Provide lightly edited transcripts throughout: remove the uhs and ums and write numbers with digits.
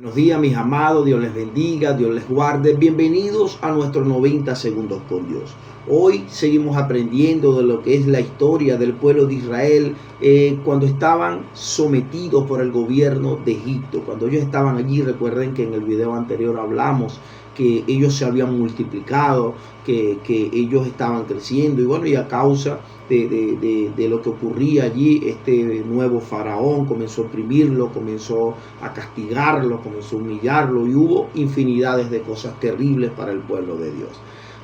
Buenos días, mis amados, Dios les bendiga, Dios les guarde. Bienvenidos a nuestros 90 segundos con Dios. Hoy seguimos aprendiendo de lo que es la historia del pueblo de Israel cuando estaban sometidos por el gobierno de Egipto. Cuando ellos estaban allí, recuerden que en el video anterior hablamos que ellos se habían multiplicado, que ellos estaban creciendo, y bueno, y a causa de lo que ocurría allí, este nuevo faraón comenzó a oprimirlo, comenzó a castigarlo, comenzó a humillarlo, y hubo infinidades de cosas terribles para el pueblo de Dios.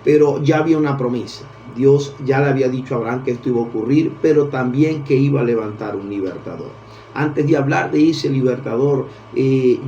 Pero ya había una promesa. Dios ya le había dicho a Abraham que esto iba a ocurrir, pero también que iba a levantar un libertador. Antes de hablar de ese libertador,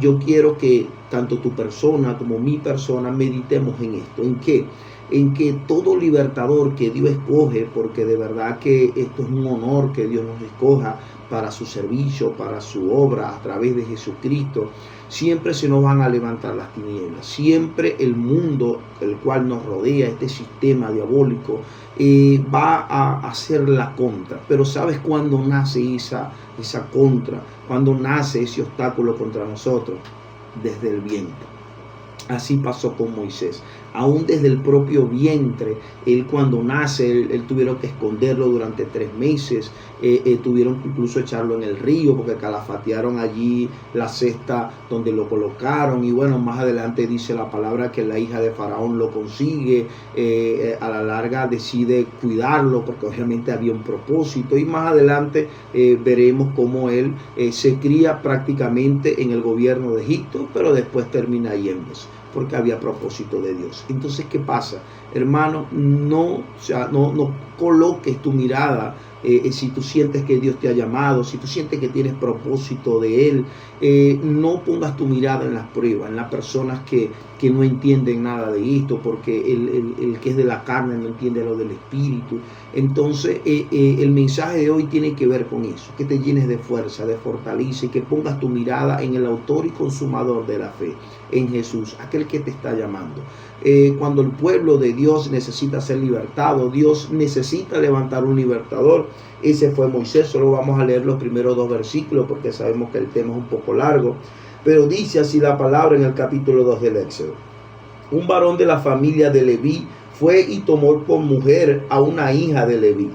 yo quiero que tanto tu persona como mi persona meditemos en esto. ¿En qué? En que todo libertador que Dios escoge, porque de verdad que esto es un honor que Dios nos escoja para su servicio, para su obra a través de Jesucristo, siempre se nos van a levantar las tinieblas. Siempre el mundo, el cual nos rodea, este sistema diabólico, va a hacer la contra. Pero ¿sabes cuándo nace esa contra? Cuando nace ese obstáculo contra nosotros, desde el vientre. Así pasó con Moisés. Aún desde el propio vientre, él cuando nace, él tuvieron que esconderlo durante 3 meses. Tuvieron que incluso echarlo en el río porque calafatearon allí la cesta donde lo colocaron. Y bueno, más adelante dice la palabra que la hija de Faraón lo consigue. A la larga decide cuidarlo porque obviamente había un propósito. Y más adelante veremos cómo él se cría prácticamente en el gobierno de Egipto, pero después termina yéndose, porque había propósito de Dios. Entonces, ¿qué pasa? Hermano, no coloques tu mirada, si tú sientes que Dios te ha llamado, si tú sientes que tienes propósito de Él, no pongas tu mirada en las pruebas, en las personas que no entienden nada de esto, porque el que es de la carne no entiende lo del espíritu. Entonces, el mensaje de hoy tiene que ver con eso, que te llenes de fuerza, de fortaleza, y que pongas tu mirada en el autor y consumador de la fe, en Jesús, aquel que te está llamando. Cuando el pueblo de Dios necesita ser libertado, Dios necesita levantar un libertador. Ese fue Moisés. Solo vamos a leer los primeros 2 versículos porque sabemos que el tema es un poco largo, pero dice así la palabra en el capítulo 2 del Éxodo: un varón de la familia de Leví fue y tomó por mujer a una hija de Leví,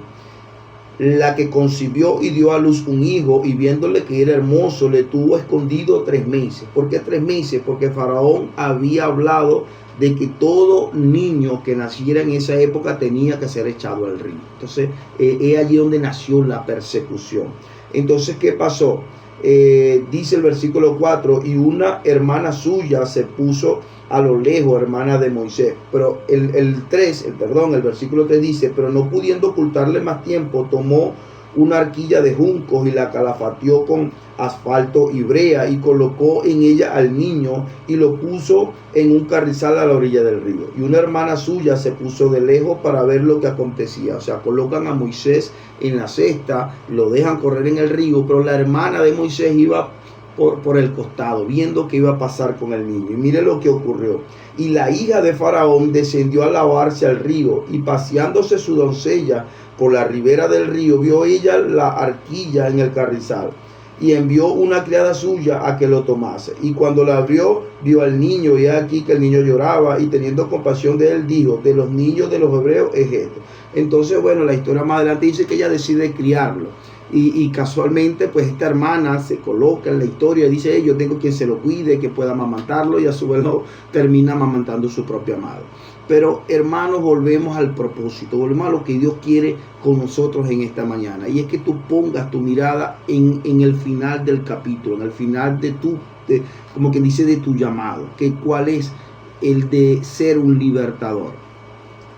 la que concibió y dio a luz un hijo, y viéndole que era hermoso, le tuvo escondido 3 meses. ¿Por qué 3 meses? Porque Faraón había hablado de que todo niño que naciera en esa época tenía que ser echado al río. Entonces, es allí donde nació la persecución. Entonces, ¿qué pasó? Dice el versículo 4, y una hermana suya se puso a lo lejos, hermana de Moisés. Pero el versículo 3 dice: pero no pudiendo ocultarle más tiempo, tomó una arquilla de juncos y la calafateó con asfalto y brea, y colocó en ella al niño y lo puso en un carrizal a la orilla del río. Y una hermana suya se puso de lejos para ver lo que acontecía. O sea, colocan a Moisés en la cesta, lo dejan correr en el río, pero la hermana de Moisés iba por el costado, viendo qué iba a pasar con el niño. Y mire lo que ocurrió. Y la hija de Faraón descendió a lavarse al río, y paseándose su doncella por la ribera del río, vio ella la arquilla en el carrizal, y envió una criada suya a que lo tomase. Y cuando la abrió, vio al niño, y aquí que el niño lloraba, y teniendo compasión de él, dijo: de los niños de los hebreos es esto. Entonces, bueno, la historia más adelante dice que ella decide criarlo. Y casualmente, pues esta hermana se coloca en la historia y dice: yo tengo quien se lo cuide, que pueda amamantarlo, y a su vez lo termina amamantando su propia madre. Pero, hermanos, volvemos al propósito, volvemos a lo que Dios quiere con nosotros en esta mañana. Y es que tú pongas tu mirada en el final del capítulo, en el final como que dice, de tu llamado, que cuál es el de ser un libertador.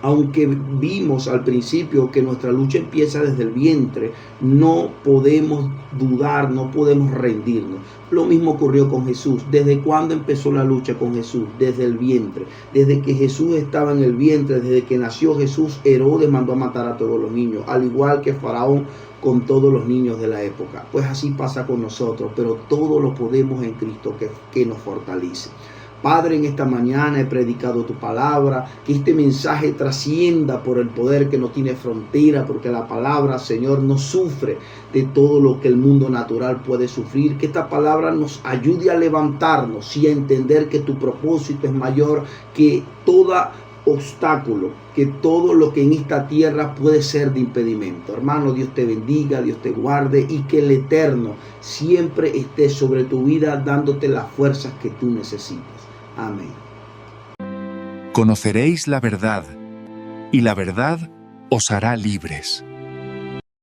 Aunque vimos al principio que nuestra lucha empieza desde el vientre, no podemos dudar, no podemos rendirnos. Lo mismo ocurrió con Jesús. ¿Desde cuándo empezó la lucha con Jesús? Desde el vientre. Desde que Jesús estaba en el vientre, desde que nació Jesús, Herodes mandó a matar a todos los niños, al igual que Faraón con todos los niños de la época. Pues así pasa con nosotros, pero todo lo podemos en Cristo que nos fortalece. Padre, en esta mañana he predicado tu palabra, que este mensaje trascienda por el poder que no tiene frontera, porque la palabra, Señor, no sufre de todo lo que el mundo natural puede sufrir. Que esta palabra nos ayude a levantarnos y a entender que tu propósito es mayor que todo obstáculo, que todo lo que en esta tierra puede ser de impedimento. Hermano, Dios te bendiga, Dios te guarde y que el Eterno siempre esté sobre tu vida dándote las fuerzas que tú necesitas. Amén. Conoceréis la verdad, y la verdad os hará libres.